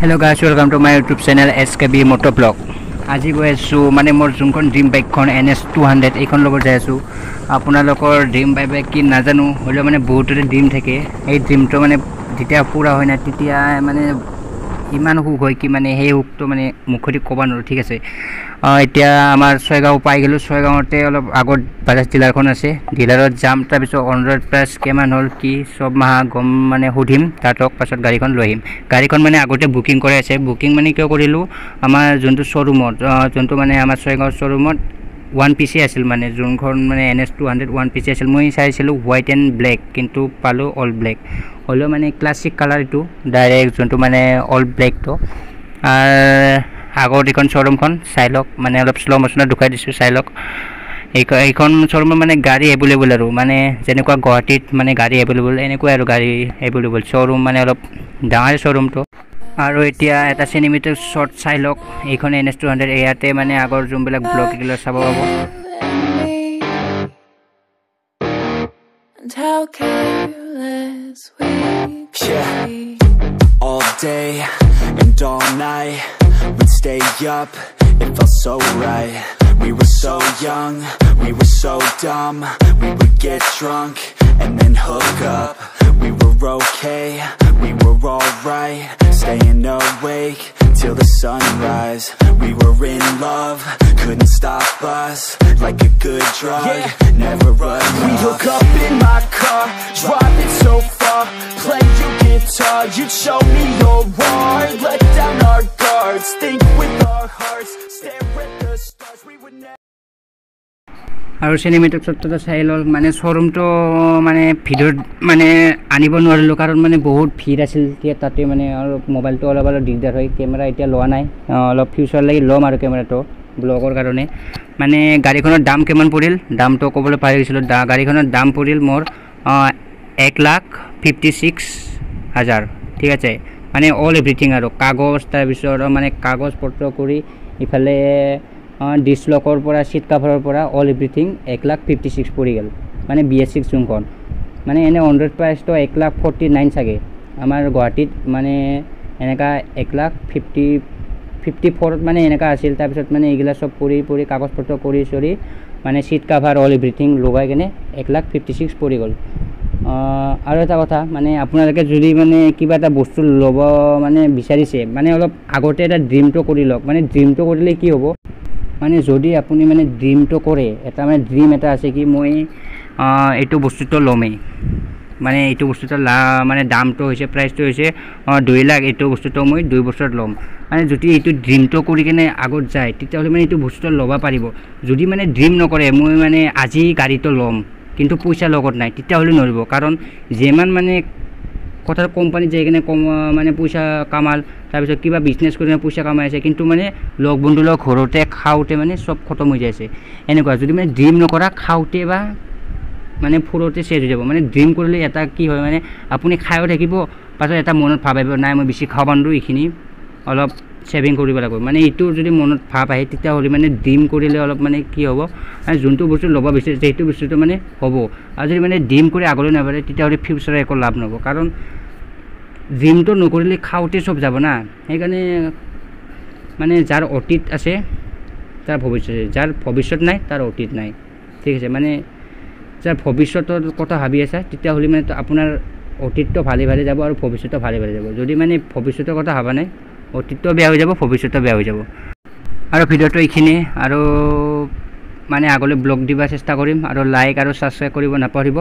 Hello guys, welcome to my YouTube channel SKB Motovlog. আজি গৈ আছো মানে মোৰ যোনখন ড্ৰিম বাইকখন NS200 এইখন লগত যাই আছো। আপোনালোকৰ ড্ৰিম বাইক কি নাজানো হলে মানে বহুতৰে ড্ৰিম থাকে। এই ড্ৰিমটো মানে যেতিয়া পুৰা হয় না তেতিয়া মানে ইমান হুক হয় কি মানে সেই হুকটো মানে মুখতি ক'ব নোৱাৰো ঠিক আছে। এতিয়া আমাৰ ছয়গাঁও পাই গলো। ছয়গাঁওতে অলপ আগত বাজাজ ডিলাৰখন আছে। ডিলাৰত যাম তাৰ পিছত অনৰোড প্রাইস কেমান হল কি সব মাহা গম মানে হুধিম তাতক পাছত গাড়ীখন লৈ আহিম। গাড়ীখন মানে আগতে বুকিং কৰি আছে। বুকিং মানে কিয় কৰিলো আমাৰ যোনটো শোৰুমত যোনটো মানে আমাৰ ছয়গাঁও শোৰুমত 1 পিসি আছিল মানে যোনখন মানে NS200 1 পিসি আছিল। মই চাইছিলো হোয়াইট এন্ড ব্ল্যাক কিন্তু পালো অল ব্ল্যাক। হলো মানে ক্লাসিক কালার এটো ডাইরেক্ট যোনটো মানে অল ব্ল্যাক তো আর আগৰ এখন শোৰুমখন চাইলক মানে অলপ স্লো মোশনত দুখাই দিছো চাইলক। এইখন শোৰুম মানে গাড়ী এভেলেবল আৰু মানে যেনেকুৱা গুৱাহাটীত মানে গাড়ী এভেলেবল এনেকুৱা আৰু গাড়ী এভেলেবল শোৰুম মানে অলপ ডাঙৰ শোৰুম তো। আৰু এতিয়া এটা সিনেমেটিক শট চাইলক এইখন NS200 ইয়াতে মানে আগৰ যোনবিলাক ব্লগ এগুলো চাব পাব। How careless we all day and all night we'd stay up, it felt so right. We were so young, we were so dumb. We would get drunk and then hook up. We were okay, we were alright. Staying awake till the sunrise. We were in love, couldn't stop us. Like a good drug, never enough. We hook up in my car, driving so far. Play your guitar, you'd show me your heart. Let down our guards, think with our hearts. Stare at the stars, we would never. আৰু cinematic শটটো চাইলল মানে শোৰুমটো মানে video মানে আনিব নোৱাৰিলো কাৰণ মানে বহুত ভিৰ আছিল তাতে মানে অলপ মোবাইলটো অলপ দিগদাৰ হয়। কেমেৰা এতিয়া লোৱা নাই, অলপ ফিউচাৰ লাগি লম আৰু কেমেৰাটো ব্লগৰ কাৰণে। মানে গাড়ীখনৰ দাম কিমান পৰিল দামটো ক'বলৈ পাহৰি গৈছিলো। গাড়ীখনৰ দাম পৰিল মোৰ 1,56,000 ঠিক আছে। মানে অল এভৰিথিং আৰু কাগজ তাৰপিছত মানে কাগজ পত্ৰ কৰি ইফালে ডিসলকৰ পৰা সিট কভাৰৰ পৰা অল এভৰিথিং 1,56,000 পৰি গ'ল। মানে BS6 যোনখন মানে এনে অনৰোড প্ৰাইচটো 1,49,000 চাগে। আমাৰ গুৱাহাটীত মানে এনেকা 1,54,000 মানে এনেকা আছিল। তাৰপিছত মানে এইগিলা সব পৰি কাগজ পত্ৰ কৰি চৰি মানে সিট কভাৰ অল এভৰিথিং লগাই কিনে 1,56,000 পৰি গ'ল। আৰু এটা কথা মানে আপোনালোকে যদি মানে কিবা এটা বস্তু ল'ব মানে বিচাৰিছে মানে অলপ আগতে এটা ড্ৰিমটো কৰি লওক। মানে ড্ৰিমটো কৰিলে কি হ'ব মানে যদি আপুনি মানে ড্ৰিমটো কৰে এটা মানে ড্ৰিম এটা আছে কি মই এইটো বস্তুটো ল'মেই মানে এইটো বস্তুটো মানে দামটো হৈছে প্ৰাইচটো হৈছে 2 লাখ। এইটো বস্তুটো মই 2 বছৰত ল'ম মানে যদি এইটো ড্ৰিমটো কৰি কিনে আগত যায় তেতিয়াহ'লে মানে এইটো বস্তুটো ল'ব পাৰিব। যদি মানে ড্ৰিম নকৰে মই মানে আজি গাড়ীটো ল'ম কিন্তু পইচা লগত নাই তেতিয়াহ'লে নোৱাৰিব। কাৰণ যিমান মানে কথা কোম্পানীত যাই কিনে মানে পইচা কামাল তাৰপিছত কিবা বিজনেছ কৰি পইচা কামাই আছে কিন্তু মানে লগ বন্ধু লগ ঘৰতে খাওঁতে মানে চব খতম হৈ যাইছে এনেকুৱা। যদি মানে ড্ৰিম নকৰা খাওঁতে বা মানে ফুৰোতে চেজ হৈ যাব। মানে ড্ৰিম কৰিলে এটা কি হয় মানে আপুনি খায়ো থাকিব পাছত এটা মনত ভাব আহিব নাই মই বেছি খাব পাৰো এইখিনি অলপ সেভিং কৰিব লাগিব। মানে এইটো যদি মনত ভাব আহে তেতিয়াহ'লে মানে ড্ৰিম কৰিলে অলপ মানে কি হ'ব মানে যোনটো বস্তু ল'ব বিচাৰিছে সেইটো বস্তুটো মানে হ'ব। আৰু যদি মানে ড্ৰিম কৰি আগলৈ নাবাঢ়ে তেতিয়াহ'লে ফিউচাৰত একো লাভ নহ'ব। কাৰণ ড্ৰিমটো নকৰিলে খাওঁতে চব যাব না। সেইকাৰণে মানে যাৰ অতীত আছে তাৰ ভৱিষ্যত আছে, যাৰ ভৱিষ্যত নাই তাৰ অতীত নাই ঠিক আছে। মানে যাৰ ভৱিষ্যতৰ কথা ভাবি আছে তেতিয়াহ'লে মানে আপোনাৰ অতীতটো ভালে ভালে যাব আৰু ভৱিষ্যতটো ভালে ভালে যাব। যদি মানে ভৱিষ্যতৰ কথা ভাবা নাই অতীতটো বেয়া হৈ যাব ভৱিষ্যতটো বেয়া হৈ যাব। আৰু ভিডিঅ'টো এইখিনি আৰু মানে আগলৈ ব্লগ দিবা চেষ্টা কৰিম আৰু লাইক আৰু ছাবস্ক্ৰাইব কৰিব নাপাহৰিব।